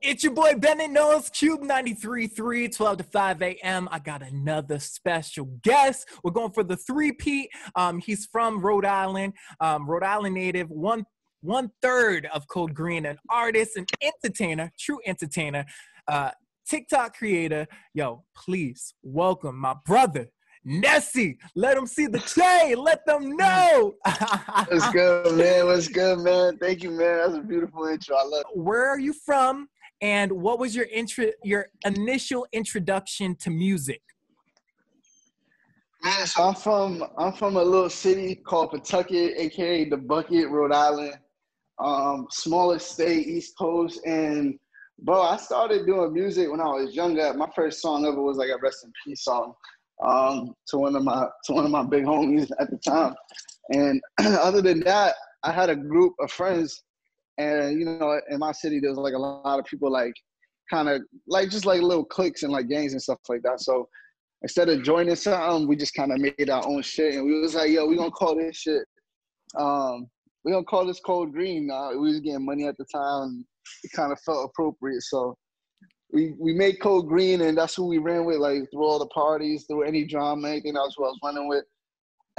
It's your boy BennettKnows, Cube 93.3, 12 to 5 a.m. I got another special guest. We're going for the three-peat. He's from Rhode Island, Rhode Island native, one third of Code Green, an artist, an entertainer, true entertainer, TikTok creator. Yo, please welcome my brother, Nesi. Let them see the chain. Let them know. What's good, man? What's good, man? Thank you, man. That's a beautiful intro. I love it. Where are you from? And what was your initial introduction to music? Man, so I'm from a little city called Pawtucket, aka the Bucket, Rhode Island. Smallest state, East Coast. And bro, I started doing music when I was younger. My first song ever was like a rest in peace song to one of my big homies at the time. And other than that, I had a group of friends. And, you know, in my city, there was like a lot of people like kind of like just like little cliques and like gangs and stuff like that. So instead of joining something, we just kind of made our own shit. And we was like, yo, we gonna call this shit, we gonna call this Code Green. We was getting money at the time. And it kind of felt appropriate. So we made Code Green, and that's who we ran with, like through all the parties, through any drama, anything. That was who I was running with.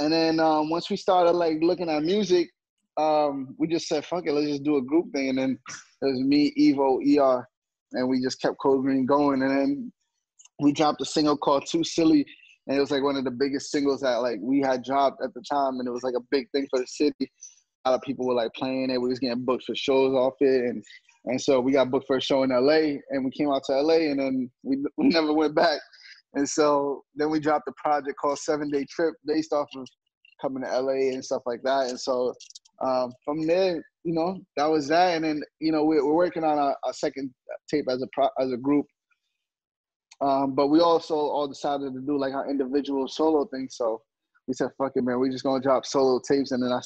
And then once we started like looking at music, we just said, fuck it, let's just do a group thing. And then it was me, Evo, ER, and we just kept Code Green going. And then we dropped a single called Too Silly, and it was like one of the biggest singles that like we had dropped at the time, and it was like a big thing for the city. A lot of people were like playing it. We was getting booked for shows off it, and so we got booked for a show in LA, and we came out to LA, and then we never went back. And so then we dropped a project called 7 Day Trip based off of coming to LA and stuff like that. And so from there, you know, that was that. And then, you know, we're working on a second tape as a group. But we also all decided to do like our individual solo thing. So we said, fuck it, man, we just gonna drop solo tapes. And then I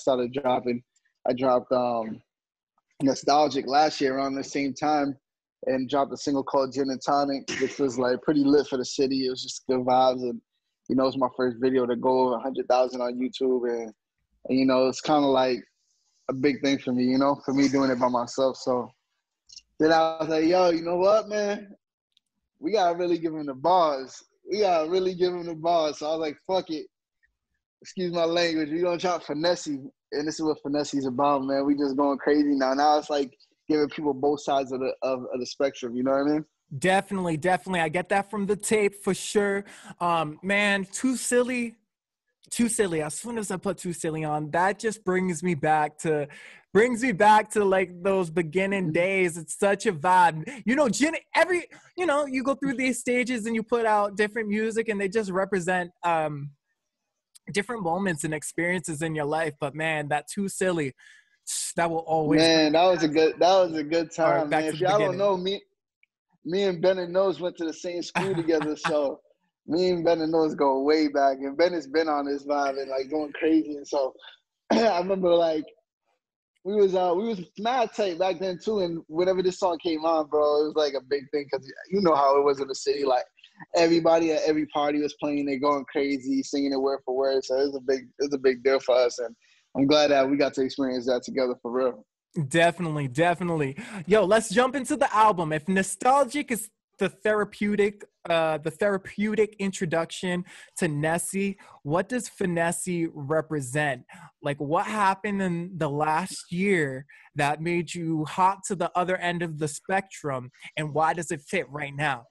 dropped Nestalgic last year around the same time, and dropped a single called Gin and Tonic, which was like pretty lit for the city. It was just good vibes. And, you know, it was my first video to go over 100,000 on YouTube. And you know, it's kind of like a big thing for me, you know, for me doing it by myself. So then I was like, yo, you know what, man? We got to really give him the bars. So I was like, fuck it. Excuse my language. We're going to drop Finessi. And this is what Finessi's about, man. We just going crazy now. Now it's like giving people both sides of the spectrum. You know what I mean? Definitely. I get that from the tape for sure. Man, Too Silly. As soon as I put Too Silly on, that just brings me back to like those beginning days. It's such a vibe. You know, you go through these stages and you put out different music, and they just represent different moments and experiences in your life. But man, that Too Silly, that will always. Man, that was a good time, man. If y'all don't know, me and BennettKnows went to the same school together, so me and BennettKnows go way back, and Bennett's been on this vibe and like going crazy. And so I remember like we was mad tight back then too. And whenever this song came on, bro, it was like a big thing because you know how it was in the city. Like everybody at every party was playing, they going crazy, singing it word for word. So it was a big deal for us, and I'm glad that we got to experience that together for real. Definitely. Yo, let's jump into the album. If Nestalgic is the therapeutic introduction to Nesi, what does Finessi represent? Like, what happened in the last year that made you hot to the other end of the spectrum, and why does it fit right now?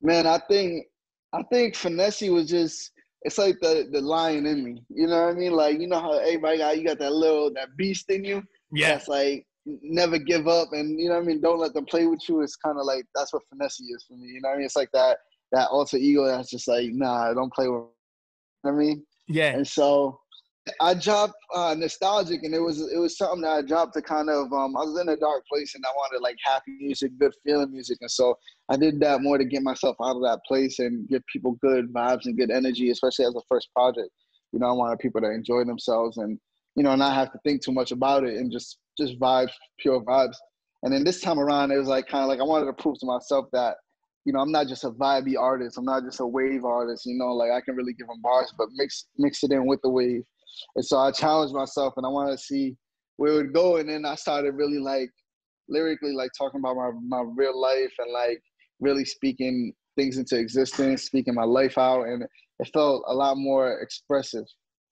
Man, I think Finessi was just, it's like the lion in me. You know what I mean? Like, you know how everybody got that beast in you? Yeah. That's like, never give up, and you know what I mean, don't let them play with you. It's kind of like that's what Finessi is for me. You know what I mean? It's like that alter ego that's just like, nah, don't play with me. You know what I mean? Yeah. And so I dropped Nestalgic, and it was something that I dropped to kind of I was in a dark place, and I wanted like happy music, good feeling music. And so I did that more to get myself out of that place and give people good vibes and good energy, especially as a first project. You know, I wanted people to enjoy themselves and, you know, not have to think too much about it, and just vibes, pure vibes. And then this time around, it was like kind of like I wanted to prove to myself that, you know, I'm not just a vibey artist. I'm not just a wave artist. You know, like I can really give them bars, but mix it in with the wave. And so I challenged myself, and I wanted to see where it would go. And then I started really like lyrically, like talking about my real life and like really speaking things into existence, speaking my life out, and it felt a lot more expressive,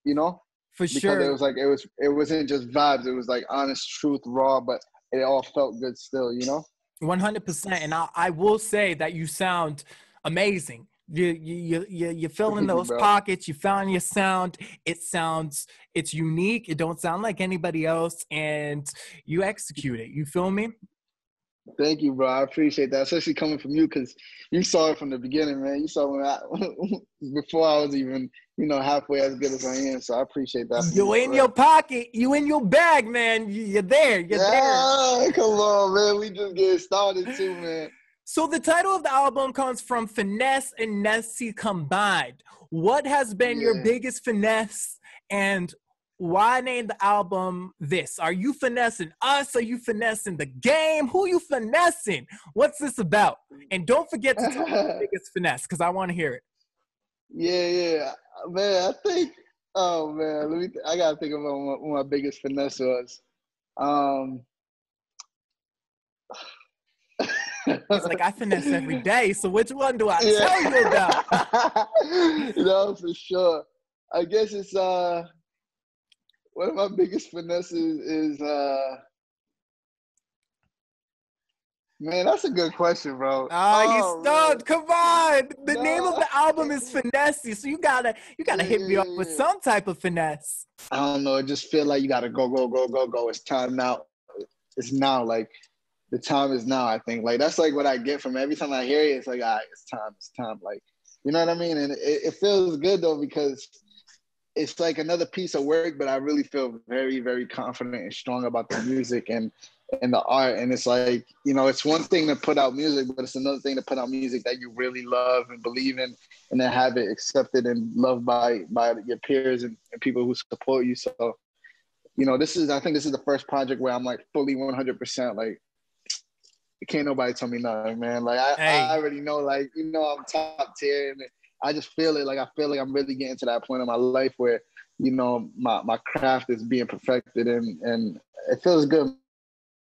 you know, For because it sure. was like it wasn't just vibes. It was like honest truth, raw, but it all felt good still, you know. 100%. And I will say that you sound amazing. You fill in Thank you, those bro. pockets. You found your sound. It's unique. It don't sound like anybody else, and you execute it. You feel me? Thank you, bro. I appreciate that, especially coming from you, because you saw it from the beginning, man. You saw before I was even, halfway as good as I am. So I appreciate that from you, You in for your real. pocket. You in your bag, man. You're there. You're there. Yeah, come on, man. We just getting started too, man. So the title of the album comes from finesse and Nessie combined. What has been your Yeah. biggest finesse, and why name the album this? Are you finessing us? Are you finessing the game? Who you finessing? What's this about? And don't forget to tell me your biggest finesse, because I want to hear it. Yeah, man. I think. Oh man, I gotta think about what my biggest finesse was. Um, He's like, I finesse every day. So which one do I yeah, tell you about? for sure. I guess it's one of my biggest finesses is man, that's a good question, bro. Ah, he's Oh man, stumped. Come on. The name of no, the album is Finesse. So you gotta hit me up with yeah. some type of finesse. I don't know. It just feel like you gotta go, go, go, go, go. It's time now. It's now. Like the time is now. I think like that's like what I get from every time I hear it. It's like, all right, it's time. It's time. Like you know what I mean? And it feels good though because it's like another piece of work, but I really feel very, very confident and strong about the music and the art. And it's like, it's one thing to put out music, but it's another thing to put out music that you really love and believe in and then have it accepted and loved by your peers and people who support you. So, I think this is the first project where I'm like fully 100% like, can't nobody tell me nothing, man. Like I Hey, already know, like, I'm top tier and I just feel it. Like I feel like I'm really getting to that point in my life where, my craft is being perfected and it feels good.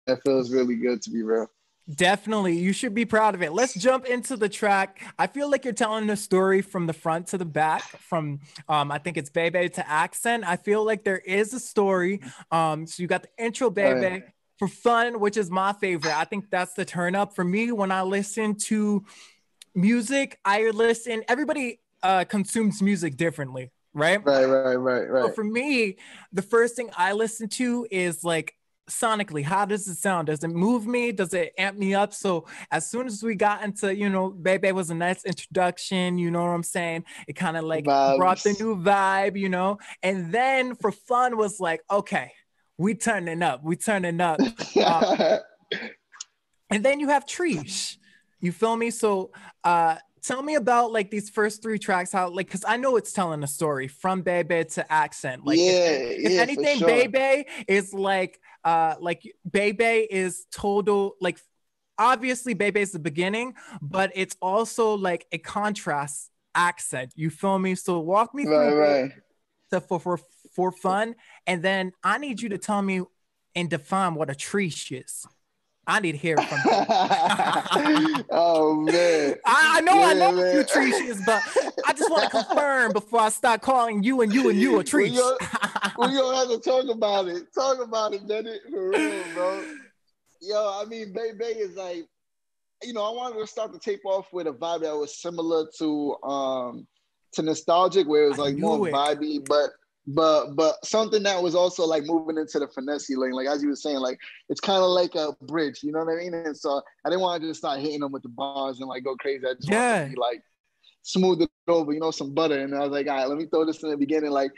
It feels really good to be real. definitely. You should be proud of it. Let's jump into the track. I feel like you're telling the story from the front to the back, from I think it's Bebe to Accent. I feel like there is a story. So you got the intro, Right, Bebe. For fun, which is my favorite. I think that's the turn up for me when I listen to music. Everybody consumes music differently, right? right, right, right, So right. for me, the first thing I listen to is like sonically, how does it sound? Does it move me? Does it amp me up? So as soon as we got into, Bebe was a nice introduction, you know what I'm saying? It kind of like brought the Vibes. new vibe. And then for fun was like, okay, we turning up, we turning up. Um, and then you have Trish. You feel me? So tell me about like these first three tracks, how like because I know it's telling a story from Bebe to Accent. Like Yeah, if yeah, for anything, sure. Bebe is like Bebe is total like obviously Bebe is the beginning, but it's also like a contrast accent. You feel me? So walk me through Right, Bebe right. for fun, and then I need you to tell me and define what a treesh is. I need to hear it from you. Oh man. I know Yeah, a few man. trees, but I just want to confirm before I start calling you and you and you a we tree. gonna, we gonna have to talk about it. Talk about it, Bennett, for real, bro. Yo, I mean, Bay is like, I wanted to start the tape off with a vibe that was similar to Nostalgic, where it was I like more knew it. vibey, but something that was also like moving into the finesse lane. Like as you were saying, like it's kind of like a bridge, you know what I mean? And so I didn't want to just start hitting them with the bars and like go crazy. I just wanted to Yeah. be like smooth it over, some butter. And I was like, all right, let me throw this in the beginning. Like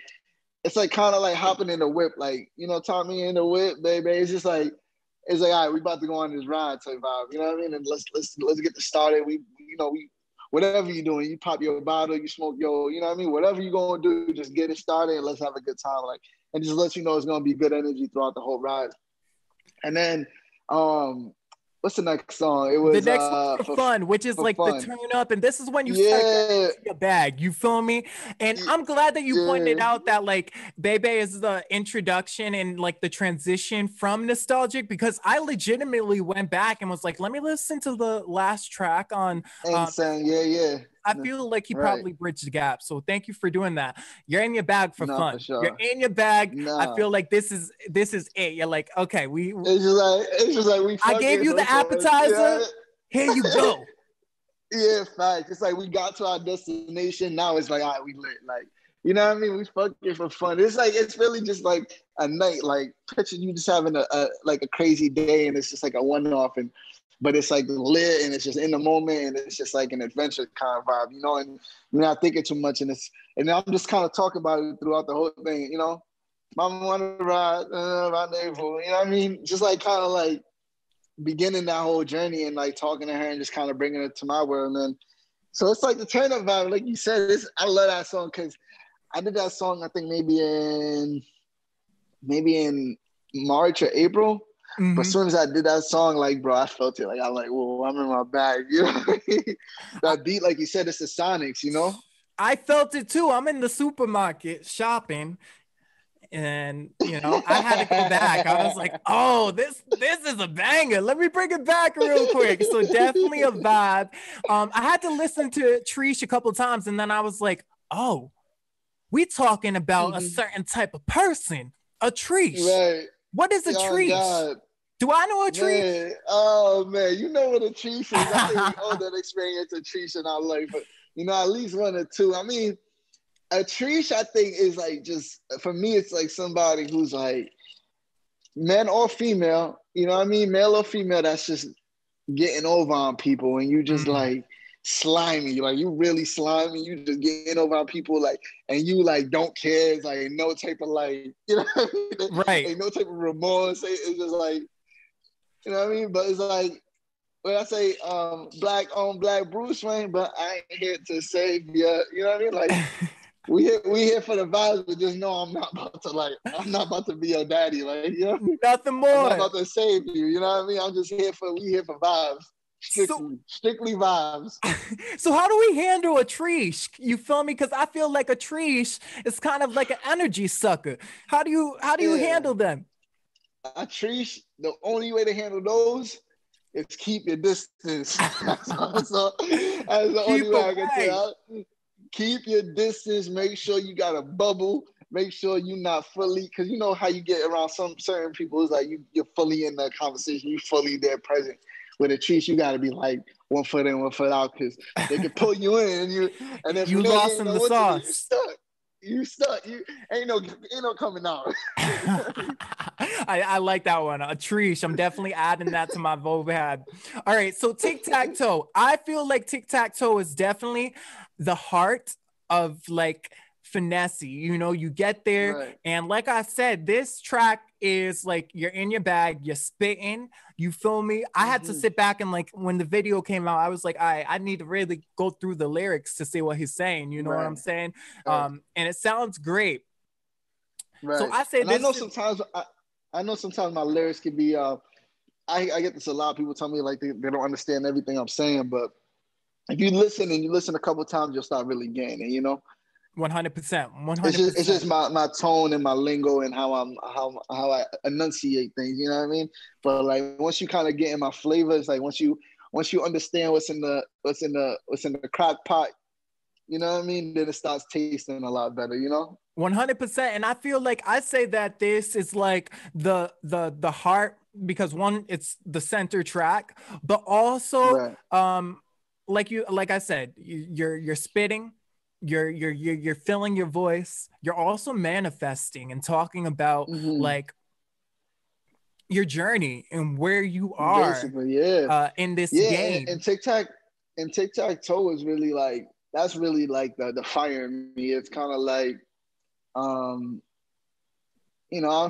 it's like kind of like hopping in the whip, like Tommy in the whip, baby. It's like, all right, we about to go on this ride type vibe. You know what I mean? And let's get this started. We whatever you're doing, you pop your bottle, you smoke your, you know what I mean? Whatever you're gonna do, just get it started and let's have a good time. Like, and just let you know it's gonna be good energy throughout the whole ride. And then what's the next song? It The was next one's for fun, which is for like the fun. turn up, and this is when you start getting Yeah, into your bag. You feel me? And I'm glad that you pointed yeah. out that like Bebe is the introduction and like the transition from Nostalgic, because I legitimately went back and was like, let me listen to the last track on And saying, yeah, yeah. I feel like he Right. probably bridged the gap. So thank you for doing that. You're in your bag for No, for fun. You're sure. in your bag. I No. feel like this is it. You're like, okay, It's just like we I fucking gave you the for fun. appetizer. Yeah. Here you go. Yeah, fact. It's like we got to our destination. Now it's like, all right, we lit. Like, you know what I mean? We fucking for fun. It's like it's really just like a night. Like picture you just having a like a crazy day, and it's just like a one-off, and but it's like lit, and it's just in the moment, and it's just like an adventure kind of vibe, you know. And you're not thinking too much, and I'm just kind of talking about it throughout the whole thing, you know. Mama wanna ride, my neighborhood, you know what I mean? Just like kind of like beginning that whole journey and like talking to her and just kind of bringing it to my world. And then, so it's like the turn up vibe, like you said. I love that song because I did that song I think maybe in March or April. But as soon as I did that song, like bro, I felt it. Like I'm like, whoa, I'm in my bag. You know what I mean? That beat, like you said, it's the Sonics. You know. I felt it too. I'm in the supermarket shopping, and I had to go back. I was like, oh, this is a banger. Let me bring it back real quick. So definitely a vibe. I had to listen to Trish a couple times, and then I was like, oh, we talking about a certain type of person, a Trish. Right. What is a Trish? God. Do I know a Trish? Man. Oh man, you know what a Trish is. I think we all that experience a Trish in our life, but at least one or two. I mean, a Trish, I think, is like just for me, it's like somebody who's like man or female, you know what I mean? Male or female, that's just getting over on people, and you just like slimy, like you really slimy, you just getting over on people, like, and you like don't care. It's like no type of like, you know what I mean? Right. Like no type of remorse. It's just like, you know what I mean? But it's like when I say black on black Bruce Wayne, but I ain't here to save you. You know what I mean? Like we here for the vibes, but just know I'm not about to be your daddy. Like, you know, nothing more. I'm not about to save you. You know what I mean? I'm just we here for vibes. Strictly vibes. So how do we handle a Trish? You feel me? Because I feel like a Trish is kind of like an energy sucker. How do you handle them? A Trish, the only way to handle those is keep your distance. That's the only way I can tell. Keep your distance. Make sure you got a bubble. Make sure you're not fully, because you know how you get around some certain people. It's like you're fully in the conversation. You're fully there present. With a Trish, you got to be like 1 foot in, 1 foot out, because they can pull you in, and then you lost in the sauce. You stuck. You ain't no coming out. I like that one. A Trish. I'm definitely adding that to my vocab. All right. So tic-tac-toe. I feel like tic-tac-toe is definitely the heart of like Finessi. You get there, right. And like I said, this track is like you're in your bag, you're spitting. You feel me? I had to sit back and like when the video came out, I was like, I need to really go through the lyrics to see what he's saying. You know what I'm saying? Right. And it sounds great. Right. So I say and I know sometimes my lyrics can be I get this a lot of people tell me like they don't understand everything I'm saying, but if you listen a couple of times, you'll start really getting it, 100%. 100%. It's just my tone and my lingo and how I enunciate things, you know what I mean? But like once you kind of get in my flavor, it's like once you understand what's in the crock pot, you know what I mean? Then it starts tasting a lot better, 100%. And I feel like I say that this is like the heart, because one, it's the center track, but also like I said, you're spitting, you're filling your voice, you're also manifesting and talking about like your journey and where you are basically, in this game. And tic-tac-toe is really like, that's really like the fire in me. It's kind of like I'm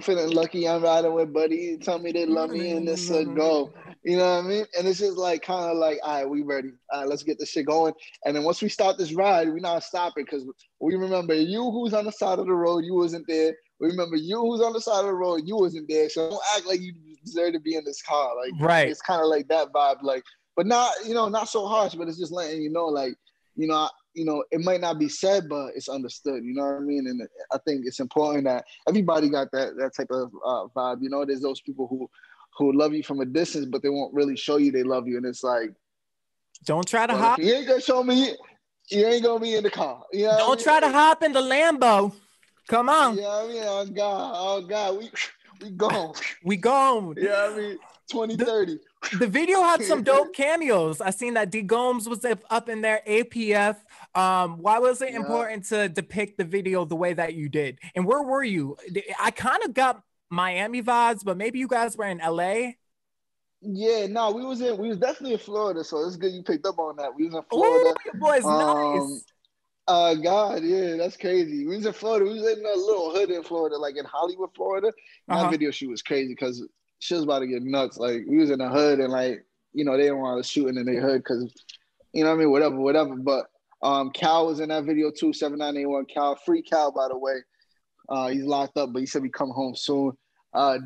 feeling lucky. I'm riding with buddy. Tell me they love me, and this go. You know what I mean? And it's just like kind of like, all right, we ready. All right, let's get this shit going. And then once we start this ride, we're not stopping, because we remember you who's on the side of the road, you wasn't there. We remember you who's on the side of the road, you wasn't there. So don't act like you deserve to be in this car. Like, Right. it's kind of like that vibe. Like, but not, not so harsh, but it's just letting you know, like, it might not be said, but it's understood. You know what I mean? And I think it's important that everybody got that type of vibe. There's those people who love you from a distance, but they won't really show you they love you. And it's like, Don't try to well, hop. if you ain't gonna show me, you ain't gonna be in the car. You know Don't try to hop in the Lambo. Come on. You know what I mean? Oh God, we gone. We gone. You know what I mean? 2030. The video had some dope cameos. I seen that D Gomes was up in there, APF. Why was it important to depict the video the way that you did? And where were you? I kind of got Miami vibes, but maybe you guys were in LA. Yeah, no, we was definitely in Florida, so it's good you picked up on that. We was in Florida. Ooh, your boy's nice. God, yeah, that's crazy. We was in Florida. We was in a little hood in Florida, like in Hollywood, Florida. That video shoot was crazy because she was about to get nuts. Like, we was in the hood and like, they didn't want us shooting in their hood because, what I mean, whatever. But Cal was in that video too, 7981 Cal. Free Cal, by the way. He's locked up, but he said he come home soon.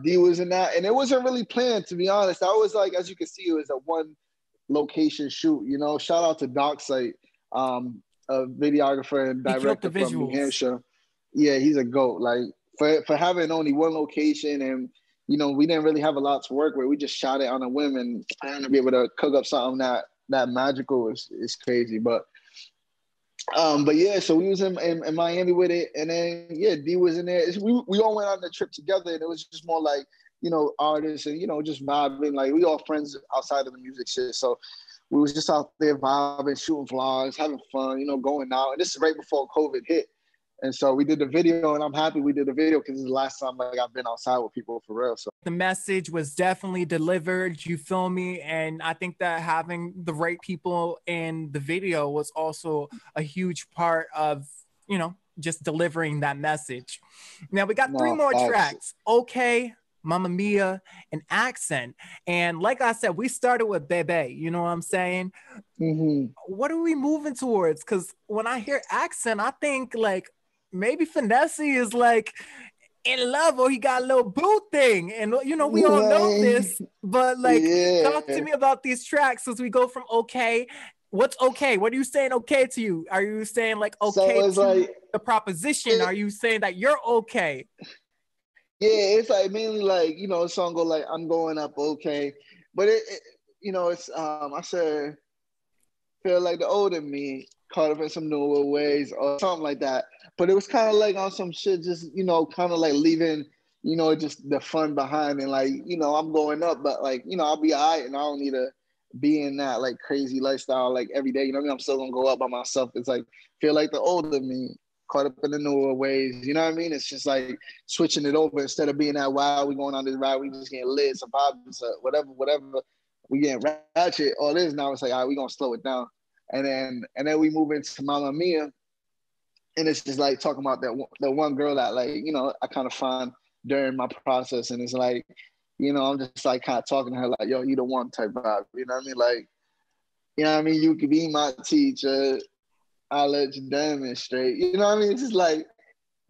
D was in that, and it wasn't really planned, to be honest. That was like, as you can see, it was a one location shoot. Shout out to Docksite, a videographer and director from New Hampshire. Yeah, he's a GOAT. Like, for having only one location, and we didn't really have a lot to work with. We just shot it on a whim, and to be able to cook up something that magical is crazy. But yeah, so we was in Miami with it, and then D was in there. We all went on the trip together, and it was just more like artists and just vibing. Like, we all friends outside of the music shit, so we was just out there vibing, shooting vlogs, having fun, going out. And this is right before COVID hit, and so we did the video, and I'm happy we did the video because it's the last time like I've been outside with people for real. So the message was definitely delivered, you feel me? And I think that having the right people in the video was also a huge part of, just delivering that message. Now we got three more tracks. Okay, Mamma Mia, and Accent. And like I said, we started with Bebe, you know what I'm saying? What are we moving towards? Because when I hear Accent, I think like maybe Finessi is like in love, or he got a little boo thing. And we all know this, but like, talk to me about these tracks as we go from okay. What's okay? What are you saying okay to you? Are you saying like okay to like, the proposition? Are you saying that you're okay? Yeah, it's like mainly like, a song go like, I'm going up okay. But it's I said, feel like the older me caught up in some newer ways or something like that. But it was kind of like on some shit, just, kind of like leaving, just the fun behind, and like, I'm going up, but like, I'll be all right, and I don't need to be in that like crazy lifestyle like every day. I'm still gonna go up by myself. It's like, feel like the older me caught up in the newer ways. You know what I mean? It's just like switching it over instead of being that wild, we going on this ride, we just getting lit, some vibes, whatever, we getting ratchet. All this now, it's like, all right, we gonna slow it down. And then we move into Mamma Mia, and it's just like talking about that one girl that like, I kind of find during my process, and it's like, I'm just like kind of talking to her like, yo, you the one type vibe, you know what I mean? Like, you could be my teacher, I'll let you demonstrate, you know what I mean? It's just like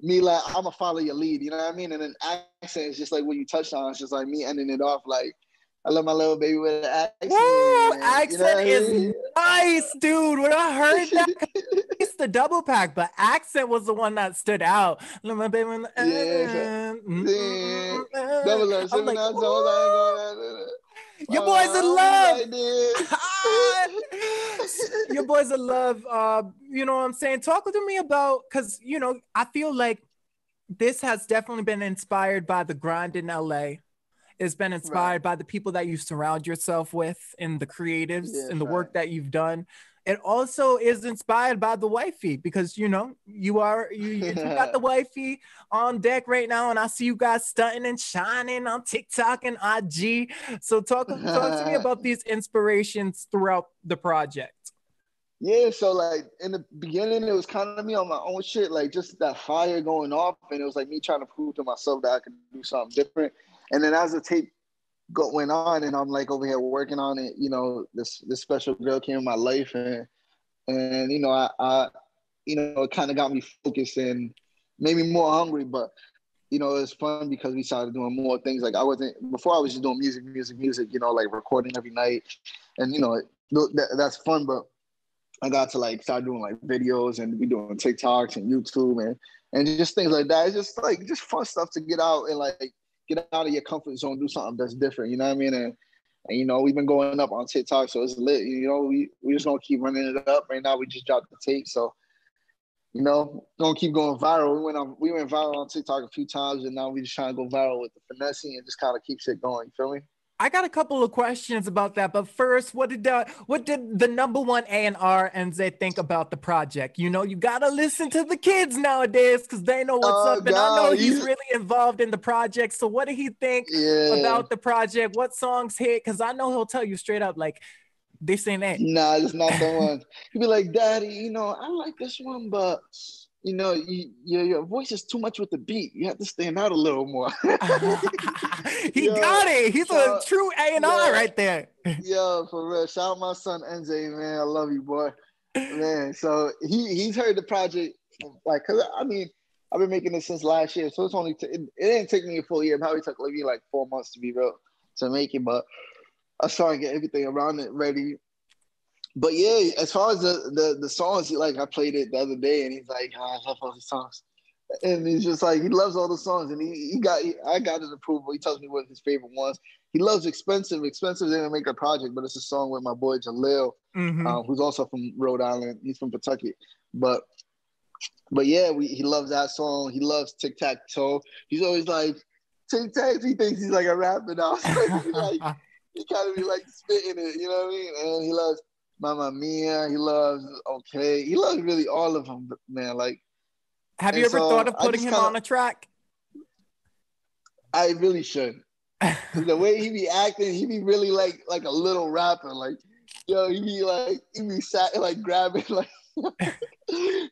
me, like, I'm gonna follow your lead, you know what I mean? And then Accent is just like what you touched on, it's just like me ending it off like, I love my little baby with an accent. Woo! Accent is nice, dude. When I heard that, it's the double pack, but Accent was the one that stood out. Love my baby with I'm like, your boy's in love. Your boy's in love. You know what I'm saying? Talk to me about, because, I feel like this has definitely been inspired by the grind in LA. It's been inspired by the people that you surround yourself with and the creatives and the work that you've done. It also is inspired by the wifey, because you got the wifey on deck right now, and I see you guys stunting and shining on TikTok and IG. So talk to me about these inspirations throughout the project. Yeah, so like in the beginning, it was kind of me on my own shit, like just that fire going off, and it was like me trying to prove to myself that I could do something different. And then as the tape went on, and I'm like over here working on it, this special girl came in my life, and I it kind of got me focused and made me more hungry. But you know, it's fun because we started doing more things. Like I wasn't before. I was just doing music. You know, like recording every night, and you know that's fun. But I got to like start doing like videos and we doing TikToks and YouTube and just things like that. It's just like just fun stuff to get out and like get out of your comfort zone, do something that's different. You know what I mean? And you know, we've been going up on TikTok, so it's lit. You know, we just gonna keep running it up. Right now, we just dropped the tape, so you know, gonna keep going viral. We went viral on TikTok a few times, and now we just trying to go viral with the Finessi and just kind of keep shit going. You feel me? I got a couple of questions about that, but first, what did the number one A&R NZ think about the project? You know, you gotta listen to the kids nowadays because they know what's Oh up, and I know God, he's really involved in the project. So, what did he think yeah. about the project? What songs hit? Because I know he'll tell you straight up, like this ain't it. Nah, it's not the one. He'd be like, Daddy, you know, I like this one, but you know, your voice is too much with the beat. You have to stand out a little more. He Yo, got it. He's a shout, true A&R yo, right there. yo, for real. Shout out my son NJ, man. I love you, boy. Man, so he's heard the project, like, cause I mean, I've been making this since last year, so it's only it didn't take me a full year. It probably took maybe like 4 months to be real to make it, but I started to get everything around it ready. But yeah, as far as the songs, like I played it the other day, and he's like, oh, I love all the songs, and he's just like he loves all the songs, and I got his approval. He tells me what his favorite ones. He loves Expensive. Expensive didn't make a project, but it's a song with my boy Jalil, who's also from Rhode Island. He's from Pawtucket, but yeah, he loves that song. He loves Tic Tac Toe. He's always like Tic Tac. He thinks he's like a rapper now. He kind of be like spitting it, you know what I mean? And he loves Mamma Mia. He loves Okay. He loves really all of them, man. Like, Have you and ever thought so of I putting just him kind of, on a track? I really should. Cause the way he be acting, he be really like a little rapper. Like, yo, he be sat like grabbing like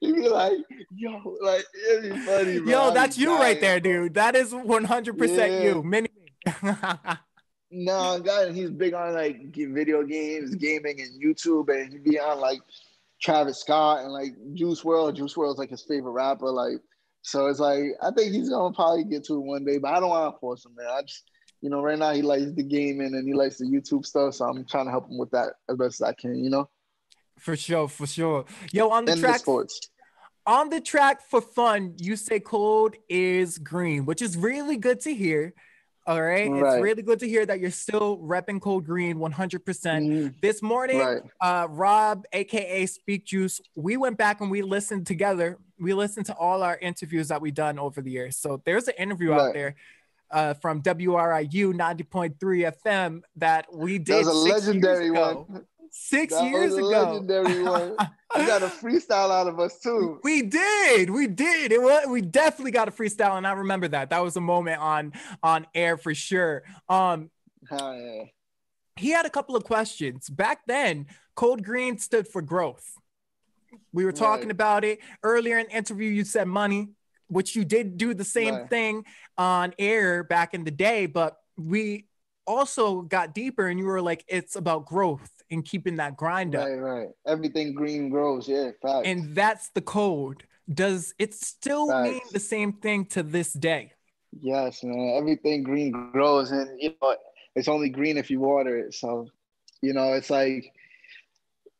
he be like, yo, like it'd be funny, bro. Yo, I be that's you right dying, there, bro. dude. That is 100% Yeah. you. Mini. No, God, he's big on like video games, gaming, and YouTube, and he be on like Travis Scott and like Juice WRLD. Juice WRLD's like his favorite rapper. Like, so it's like I think he's gonna probably get to it one day, but I don't want to force him, man. I just, you know, right now he likes the gaming and he likes the YouTube stuff, so I'm trying to help him with that as best as I can, you know. For sure, for sure. Yo, And the sports. on the track for fun, you say code is green, which is really good to hear. All right. It's Right. really good to hear that you're still repping Code Green 100%. Mhm. This morning, Right. Rob, aka Speak Juice, we went back and we listened together. We listened to all our interviews that we done over the years. So there's an interview out Right. there from WRIU 90.3 FM that we That was did a 6 years legendary ago. one. 6 That was years a ago. legendary one. You got a freestyle out of us too. We did. We definitely got a freestyle, and I remember that. That was a moment on air for sure. Yeah. He had a couple of questions. Back then, Code Green stood for growth. We were talking Right. about it earlier in the interview. You said money, which you did do the same Right. thing on air back in the day, but we also got deeper, and you were like, it's about growth and keeping that grind up. Right. Everything green grows. Yeah, facts. And that's the code. Does it still mean Facts. the same thing to this day? Yes, man. Everything green grows, and you know it's only green if you water it. So, you know, it's like,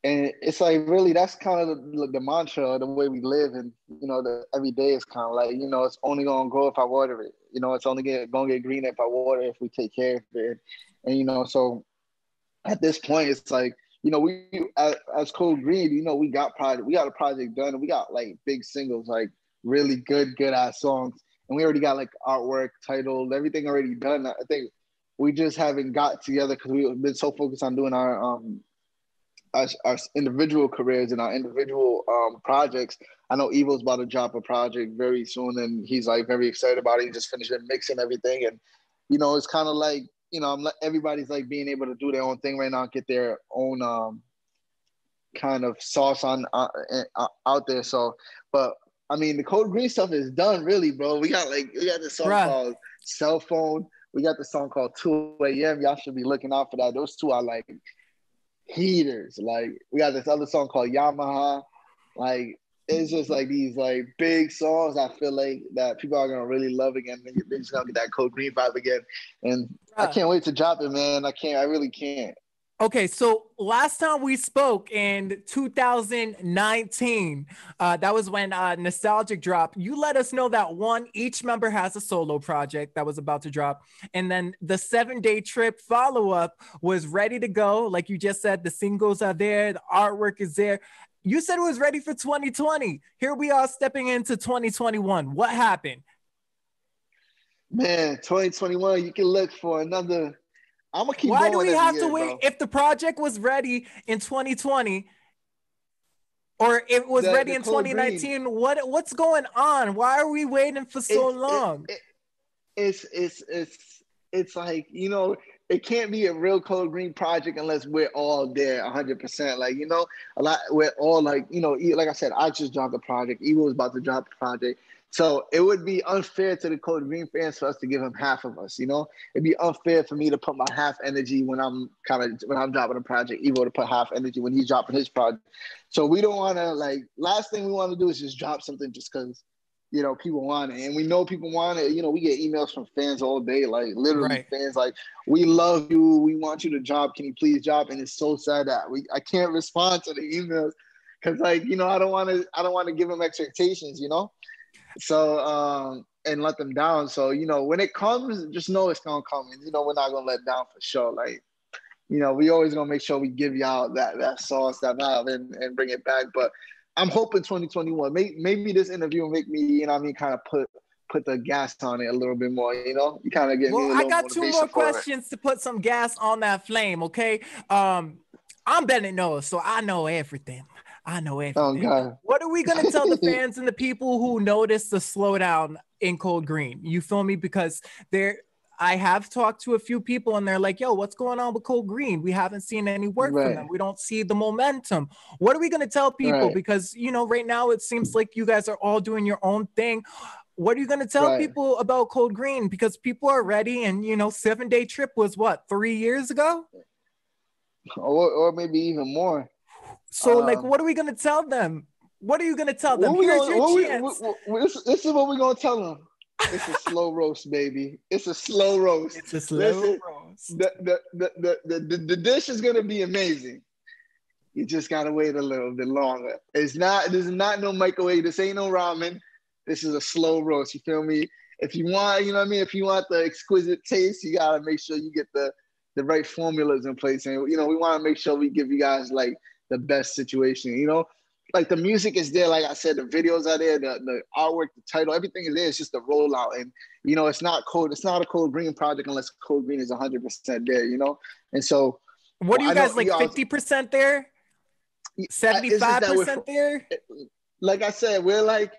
and it's like really that's kind of the mantra, the way we live, and you know, the every day is kind of like, you know, it's only gonna grow if I water it. You know, it's only gonna get green if I water it, if we take care of it, and you know, so at this point, it's like, you know, we as Code Green, you know, we got a project done, and we got like big singles, like really good ass songs, and we already got like artwork, titled, everything already done. I think we just haven't got together because we've been so focused on doing our individual careers and our individual projects. I know Evo's about to drop a project very soon, and he's like very excited about it. He just finished mixing everything, and you know, it's kind of like, you know, everybody's like being able to do their own thing right now, get their own kind of sauce on out there. So, but I mean, the Code Green stuff is done, really, bro. We got this song called Cell Phone. We got the song called 2 a.m. Y'all should be looking out for that. Those two are like heaters. Like, we got this other song called Yamaha. Like, it's just like these like big songs. I feel like that people are gonna really love again. They're just gonna get that Code Green vibe again, and I Bruh. can't wait to drop it, man. I can't. I really can't. Okay, so last time we spoke in 2019, that was when Nestalgic dropped. You let us know that each member has a solo project that was about to drop. And then the 7-day trip follow-up was ready to go. Like you just said, the singles are there, the artwork is there. You said it was ready for 2020. Here we are stepping into 2021. What happened? Man, 2021, you can look for another. I'm gonna keep Why do going we every have to year, wait? bro. If the project was ready in 2020, or it was ready The in Code Green, 2019, what's going on? Why are we waiting for so it's long? it's like, it can't be a real Code Green project unless we're all there 100%. Like, a lot, we're all like, like I said, I just dropped the project. Evo was about to drop the project. So it would be unfair to the Code Green fans for us to give him half of us, It'd be unfair for me to put my half energy when I'm dropping a project, Evo to put half energy when he's dropping his project. So we don't want to, like, last thing we want to do is just drop something just because people want it. And we know people want it. We get emails from fans all day, like literally Right. fans like, we love you. We want you to drop. Can you please drop? And it's so sad that I can't respond to the emails because, like, I don't want to give them expectations, So, and let them down. So, when it comes, just know it's going to come. And, we're not going to let down for sure. Like, we always going to make sure we give y'all that sauce, that vibe and bring it back. But I'm hoping 2021, maybe this interview will make me, kind of put the gas on it a little bit more, You kind of get me Well, a I little got two motivation more for it. questions to put some gas on that flame, okay? I'm BennettKnows, so I know everything. I know Oh, everything. God. What are we going to tell the fans and the people who notice the slowdown in Code Green? You feel me? Because I have talked to a few people and they're like, yo, what's going on with Code Green? We haven't seen any work from Right, them. We don't see the momentum. What are we going to tell people? right, Because, right now it seems like you guys are all doing your own thing. What are you going to tell right. people about Code Green? Because people are ready. And, 7-day trip was what, 3 years ago? Or maybe even more. So, like, what are we going to tell them? What are you going to tell them? What we Here's gonna? your chance. This is what we're gonna tell them. It's a slow roast, baby. It's a slow roast. It's a slow Listen, roast. the dish is gonna be amazing. You just gotta wait a little bit longer. This is not no microwave. This ain't no ramen. This is a slow roast. You feel me? If you want, you know what I mean. If you want the exquisite taste, you gotta make sure you get the right formulas in place. And we want to make sure we give you guys like the best situation. Like the music is there. Like I said, the videos are there. The artwork, the title, everything is there. It's just the rollout. And it's not a Code Green project unless Code Green is 100% there. And so, What are you I know guys, like 50% there? it's just that 75% there? like I said, we're like,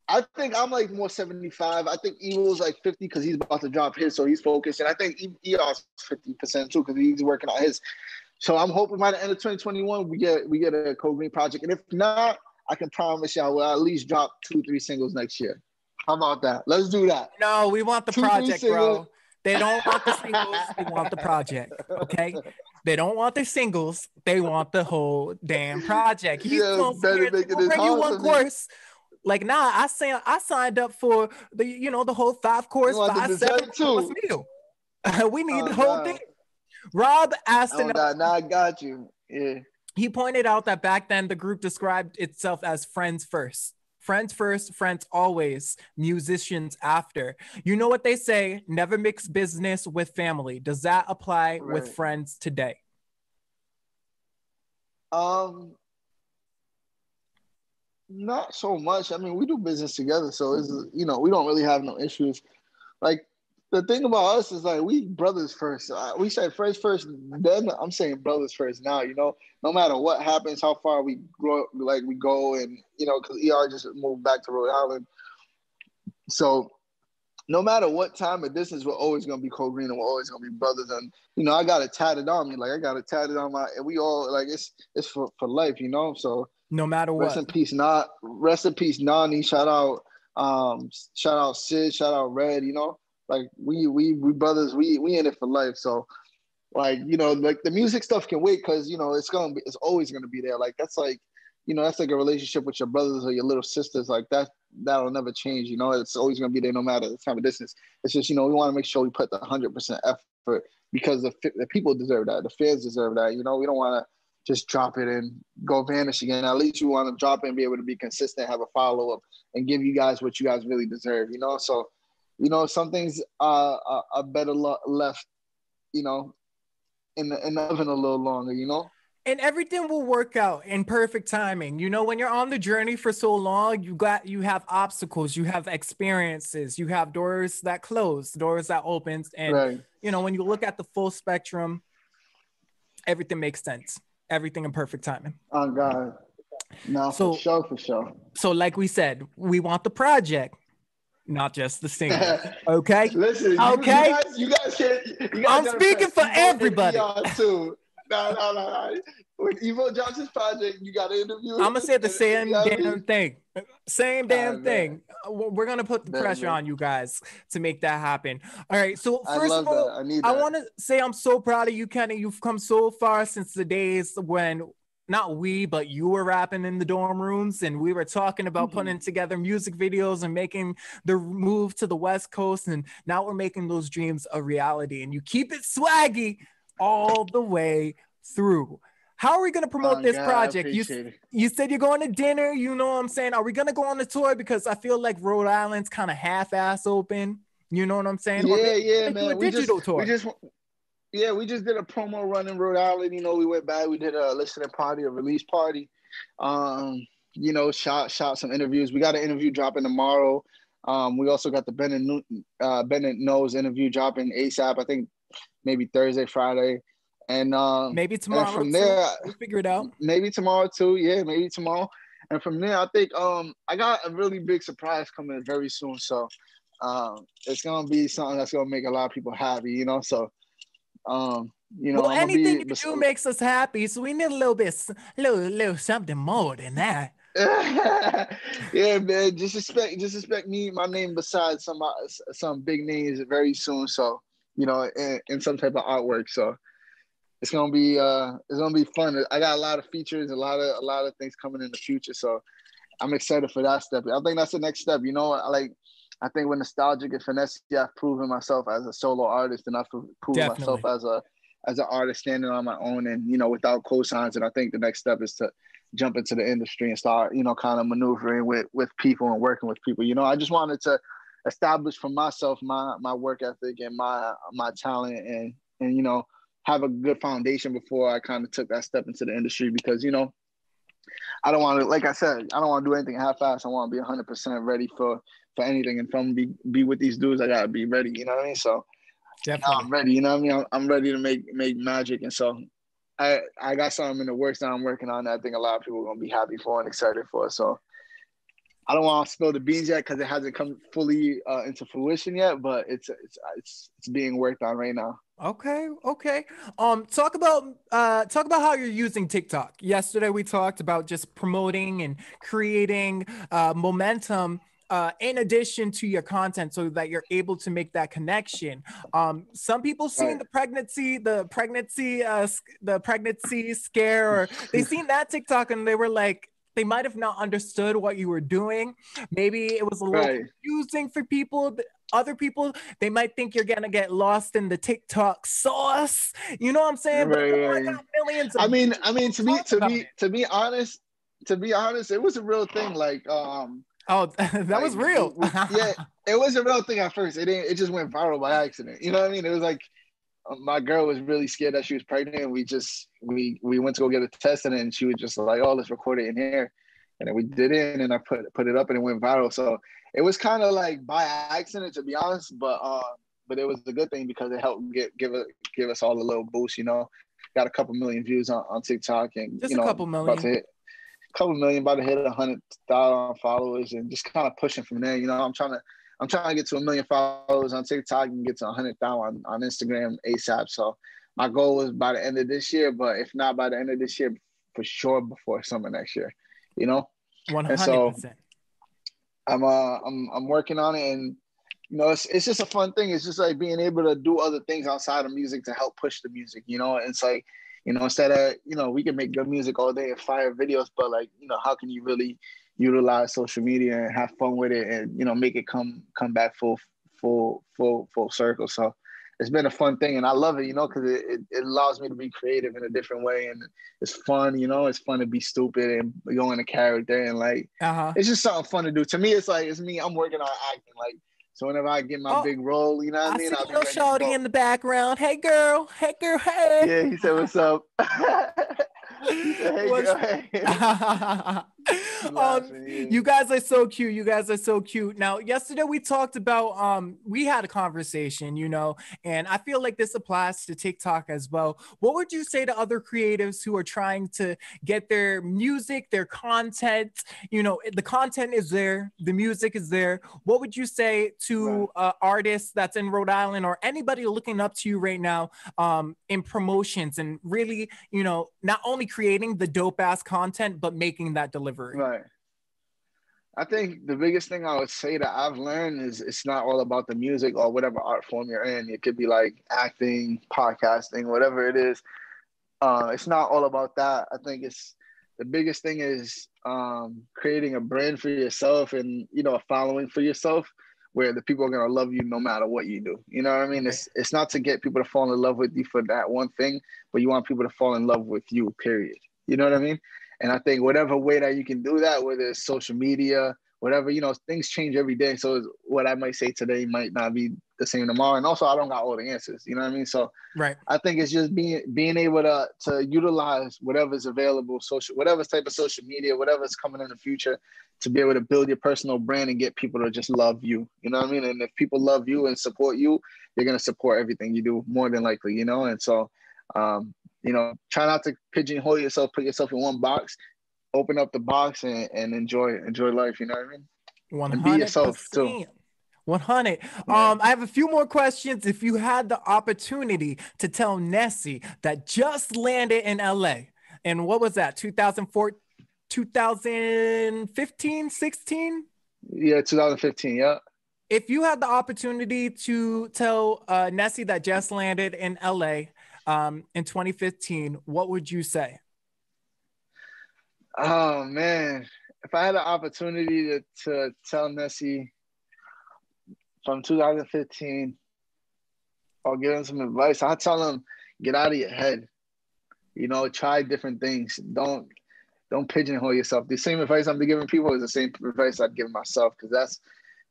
I think I'm like more 75. I think Evil's like 50 because he's about to drop his, so he's focused. And I think ER's 50% too because he's working on his. So I'm hoping by the end of 2021 we get a Code Green project. And if not, I can promise y'all we'll at least drop 2-3 singles next year. How about that? Let's do that. No, we want the 2-3 project, singles. bro. They don't want the singles. They want the project. Okay. They don't want their singles. They want the whole damn project. He's Yeah, going better here. making We'll this bring you hard one for me. course. Like, nah, I signed up for the whole 5-course, You want the 5-7 dessert course too? meal. We need Oh the whole thing. God. Rob asked Oh God. Now I got you. Yeah. he pointed out that back then the group described itself as friends first. Friends first, friends always, musicians after. You know what they say, never mix business with family. Does that apply with Right. friends today? Not so much. I mean, we do business together, so it's we don't really have no issues. Like the thing about us is like we brothers first. We said friends first, then I'm saying brothers first now. No matter what happens, how far we grow, like we go, and because ER just moved back to Rhode Island, so no matter what time of distance, we're always gonna be Code Green and we're always gonna be brothers. And I got it tatted on me, like I got it tatted on my, and we all like it's for life, So No matter rest what. in peace, rest in peace, Nani. Shout out Sid, shout out Red. Like we brothers, we in it for life. So like like the music stuff can wait because it's always gonna be there. Like that's like that's like a relationship with your brothers or your little sisters. Like that'll never change. It's always gonna be there no matter the time of distance. It's just, we want to make sure we put the 100% effort because the people deserve that. The fans deserve that. We don't want to just drop it and go vanish again. At least we want to drop it and be able to be consistent, have a follow up, and give you guys what you guys really deserve. So, some things are better left, in the oven a little longer. And everything will work out in perfect timing. When you're on the journey for so long, you have obstacles, you have experiences, you have doors that close, doors that opens. And, right. When you look at the full spectrum, everything makes sense. Everything in perfect timing. Oh, God. No, for sure. So like we said, we want the project, not just the single. Okay? Listen, okay? You guys can't. I'm speaking for everybody. Too. No. When Evo drops his project, you got to interview him. I'm going to say the same damn thing. Same damn thing. We're going to put the pressure on you guys to make that happen. All right. So first of all, I want to say I'm so proud of you, Kenny. You've come so far since the days when not we, but you were rapping in the dorm rooms and we were talking about putting together music videos and making the move to the West Coast. And now we're making those dreams a reality, and you keep it swaggy all the way through. How are we going to promote this project? You said you're going to dinner. You know what I'm saying? Are we going to go on the tour? Because I feel like Rhode Island's kind of half-ass open. You know what I'm saying? Yeah, man. We just did a promo run in Rhode Island. We went back. We did a listening party, a release party. Shot some interviews. We got an interview dropping tomorrow. We also got the BennettKnows interview dropping ASAP. I think maybe Thursday, Friday. And maybe tomorrow. And from there, we'll figure it out. Maybe tomorrow too. Yeah, maybe tomorrow. And from there, I think I got a really big surprise coming very soon. So it's gonna be something that's gonna make a lot of people happy. So well, anything you do makes us happy. So we need a little something more than that. Yeah, man. Just expect me, my name besides some big names very soon. So in some type of artwork. So. It's gonna be fun. I got a lot of features, a lot of things coming in the future. So I'm excited for that step. I think that's the next step. I think with Nestalgic and Finessi, I've proven myself as a solo artist, and I've proven myself as an artist standing on my own and without cosigns. And I think the next step is to jump into the industry and start kind of maneuvering with people and working with people. I just wanted to establish for myself my work ethic and my talent and have a good foundation before I kind of took that step into the industry, because, I don't want to, like I said, I don't want to do anything half-assed. I want to be 100% ready for anything. And from be with these dudes, I got to be ready, you know what I mean? So I'm ready, you know what I mean? I'm ready to make magic. And so I got something in the works that I'm working on that I think a lot of people are going to be happy for and excited for. So I don't want to spill the beans yet because it hasn't come fully into fruition yet, but it's being worked on right now. Okay. Talk about how you're using TikTok. Yesterday we talked about just promoting and creating momentum in addition to your content, so that you're able to make that connection. Some people seen the pregnancy scare, or they seen that TikTok and they were like, they might have not understood what you were doing. Maybe it was a little confusing for people. Other people, they might think you're gonna get lost in the TikTok sauce. You know what I'm saying? But I got millions of I mean, to be honest, it was a real thing. Like, that was real. Yeah, it was a real thing at first. It just went viral by accident. You know what I mean? It was like my girl was really scared that she was pregnant, and we went to go get a test, and then she was just like, "Oh, let's record it in here," and then we did it, and then I put it up, and it went viral. So it was kind of like by accident, to be honest, but it was a good thing because it helped give us all a little boost. Got a couple million views on TikTok, and just a couple million. About to hit 100,000 followers, and just kind of pushing from there. I'm trying to get to 1 million followers on TikTok and get to 100,000 on Instagram ASAP. So my goal was by the end of this year, but if not by the end of this year, for sure before summer next year. 100%. And so I'm working on it, and you know, it's just a fun thing. It's just like being able to do other things outside of music to help push the music, you know. And it's like, you know, instead of, you know, we can make good music all day and fire videos, but like, you know, how can you really utilize social media and have fun with it and, you know, make it come back full circle. So it's been a fun thing and I love it, you know, because it allows me to be creative in a different way. And it's fun, you know, it's fun to be stupid and go in a character and like, it's just something fun to do. To me, it's like, it's me, I'm working on acting. Like, so whenever I get my big role, you know what I mean? See I'll be little ready to shawty go. in the background. Hey girl, hey. Yeah, he said, "What's up?" He said, "Hey, girl, hey." She laughing. Yeah. You guys are so cute. You guys are so cute. Now, yesterday we talked about we had a conversation, you know, and I feel like this applies to TikTok as well. What would you say to other creatives who are trying to get their music, their content, you know, the content is there, the music is there. What would you say to artists that's in Rhode Island or anybody looking up to you right now in promotions and really, you know, not only creating the dope ass content, but making that delivery? Right. I think the biggest thing I would say that I've learned is it's not all about the music or whatever art form you're in. It could be like acting, podcasting, whatever it is. It's not all about that. I think it's the biggest thing is creating a brand for yourself and, you know, a following for yourself where the people are going to love you no matter what you do. You know what I mean? Right. It's not to get people to fall in love with you for that one thing, but you want people to fall in love with you, period. You know what I mean? And I think whatever way that you can do that, whether it's social media, whatever, you know, things change every day. So what I might say today might not be the same tomorrow. And also I don't got all the answers, you know what I mean? So Right. I think it's just being able to utilize whatever's available, whatever type of social media, whatever's coming in the future, to be able to build your personal brand and get people to just love you. You know what I mean? And if people love you and support you, they're gonna support everything you do more than likely, you know. And so, you know, try not to pigeonhole yourself, put yourself in one box, open up the box and enjoy life. You know what I mean? And be yourself too. 100%. 100. Yeah. I have a few more questions. If you had the opportunity to tell Nesi that just landed in LA, and what was that, 2004, 2015, 16? Yeah, 2015. Yeah. If you had the opportunity to tell Nesi that just landed in LA in 2015, what would you say? Oh man, if I had the opportunity to tell Nesi from 2015 or give him some advice, I'd tell him get out of your head. You know, try different things. Don't pigeonhole yourself. The same advice I'm giving people is the same advice I'd give myself because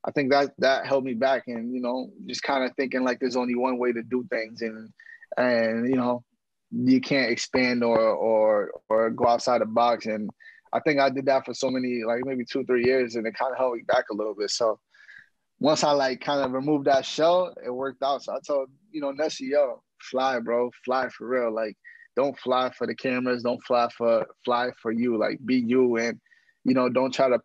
I think that held me back and, you know, just kind of thinking like there's only one way to do things and you know, you can't expand or go outside the box. And I think I did that for so many, like maybe 2-3 years, and it kind of held me back a little bit. So once I like kind of removed that shell, it worked out. So I told, you know, Nesi, yo, fly, bro, fly for real. Like, don't fly for the cameras. Don't fly for you. Like, be you. And, you know, don't try to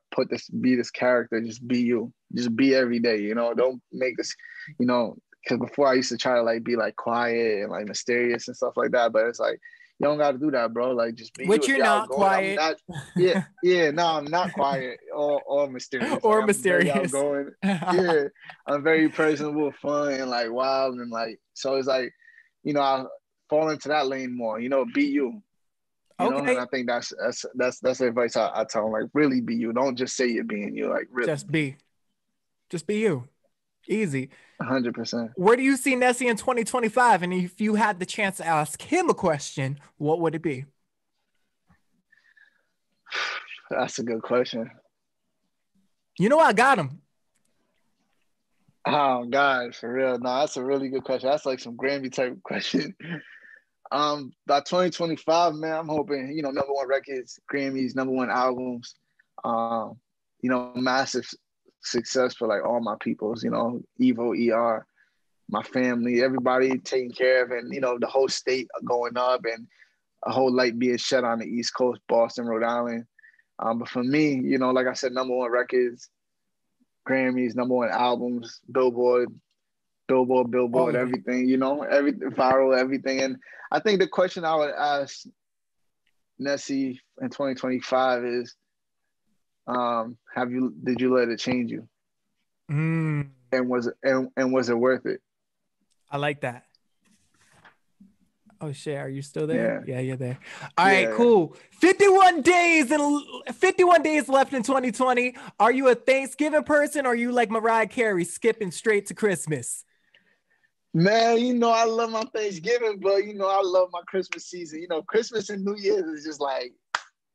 be this character. Just be you. Just be every day, you know. Don't make this, you know, because before I used to try to like be like quiet and like mysterious and stuff like that. But it's like, you don't got to do that, bro. Like, just be you. Which If you're you're not outgoing, I'm quiet. not. Yeah, no, I'm not quiet or mysterious. Or Like, I'm very mysterious. outgoing. Yeah, I'm very personable, fun, and like wild, and like so. It's like, you know, I fall into that lane more. You know, be you. You know, and Okay. I think that's the advice I tell them. Like, really be you. Don't just say you're being you. Like, really, Just be you. Easy. 100%. Where do you see Nesi in 2025? And if you had the chance to ask him a question, what would it be? That's a good question. You know, I got him. Oh God, for real. No, that's a really good question. That's like some Grammy type question. By 2025, man, I'm hoping, you know, #1 records, Grammys, #1 albums, you know, massive success for like all my peoples, you know, Evo, ER, my family, everybody taken care of, and, you know, the whole state going up and a whole light being shed on the East Coast, Boston, Rhode Island. But for me, you know, like I said, #1 records, Grammys, #1 albums, All Billboard, of it. everything, you know, everything viral, everything. And I think the question I would ask Nesi in 2025 is, did you let it change you? and was it worth it? I like that. Oh shit, are you still there? Yeah. Yeah, you're there. All right, Yeah. cool. 51 days and 51 days left in 2020. Are you a Thanksgiving person or are you like Mariah Carey skipping straight to Christmas? Man, you know I love my Thanksgiving, but you know I love my Christmas season. You know, Christmas and New Year's is just like,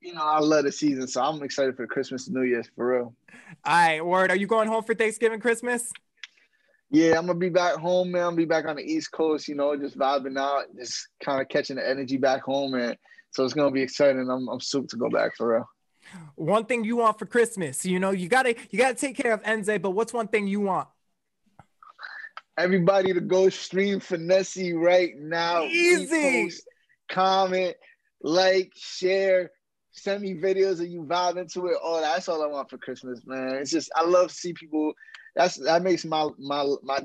you know, I love the season, so I'm excited for Christmas and New Year's for real. All right, word. Are you going home for Thanksgiving, Christmas? Yeah, I'm gonna be back home, man. I'm gonna be back on the East Coast, you know, just vibing out, just kind of catching the energy back home, and so it's gonna be exciting. I'm stoked to go back for real. One thing you want for Christmas, you know, you gotta take care of Enze, but what's one thing you want? Everybody to go stream Finessi right now. Easy. Repost, comment, like, share, send me videos of you vibing to it. Oh, that's all I want for Christmas, man. It's just I love to see people. That makes my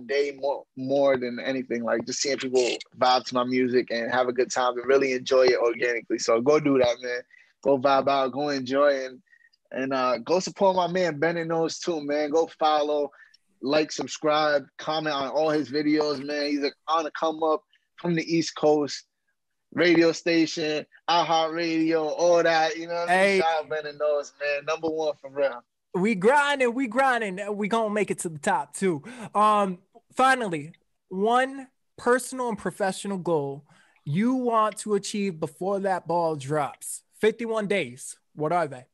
day more than anything. Like just seeing people vibe to my music and have a good time and really enjoy it organically. So go do that, man. Go vibe out, go enjoy and go support my man BennettKnows too, man. Go follow, like, subscribe, comment on all his videos, man. He's on the come up from the East Coast, radio station, iHeartRadio, all that. You know what I mean? Hey, Shout out BennettKnows, man. Number one for real. we grinding. We gonna make it to the top too. Finally, one personal and professional goal you want to achieve before that ball drops. 51 days. What are they?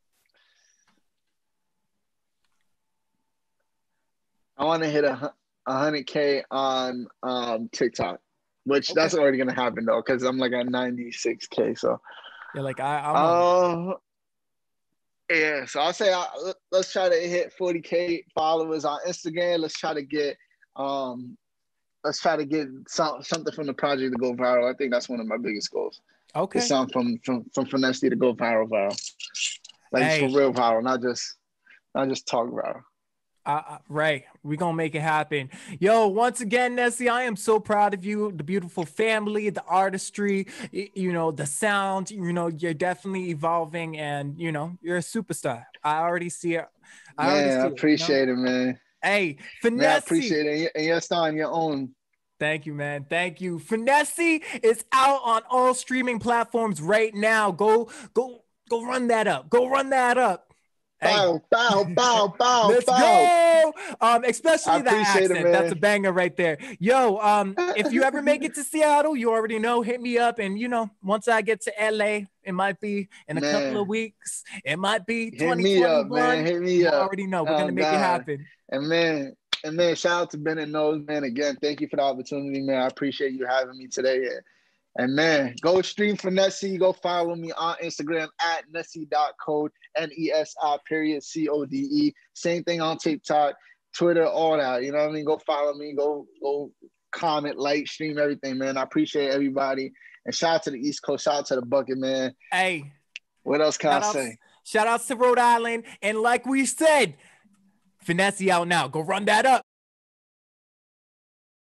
I want to hit 100K on TikTok, which Okay. that's already gonna happen though, because I'm like at 96K. So Yeah, like I'm yeah. So I'll say let's try to hit 40K followers on Instagram. Let's try to get something from the project to go viral. I think that's one of my biggest goals. okay. It's something from Finessi to go viral. Like for real viral, not just talk viral. Right. We're going to make it happen. Yo, once again, Nesi, I am so proud of you. The beautiful family, the artistry, you know, the sound, you know, you're definitely evolving and, you know, you're a superstar. I already see it. I appreciate it, man. Hey, Finessi. Man, I appreciate it. And you're starting your own. Thank you, man. Thank you. Finessi is out on all streaming platforms right now. Go run that up. Go run that up. Bow, bow, bow, bow, let's bow. go. Especially that accent. That's a banger right there. Yo, if you ever make it to Seattle, you already know, hit me up. And you know, once I get to LA, it might be in a couple of weeks. It might be 2021. Hit me up, man. Hit me up. You already know. We're gonna make it happen. And man, shout out to BennettKnows, man. Again, thank you for the opportunity, man. I appreciate you having me today. And man, go stream Finessi. Go follow me on Instagram at Nesi.code, NESI.CODE. Same thing on TikTok, Twitter, all that. You know what I mean? Go follow me. Go comment, like, stream everything, man. I appreciate everybody. And shout out to the East Coast. Shout out to the Bucket, man. Hey. What else can I say? Shout outs to Rhode Island. And like we said, Finessi out now. Go run that up.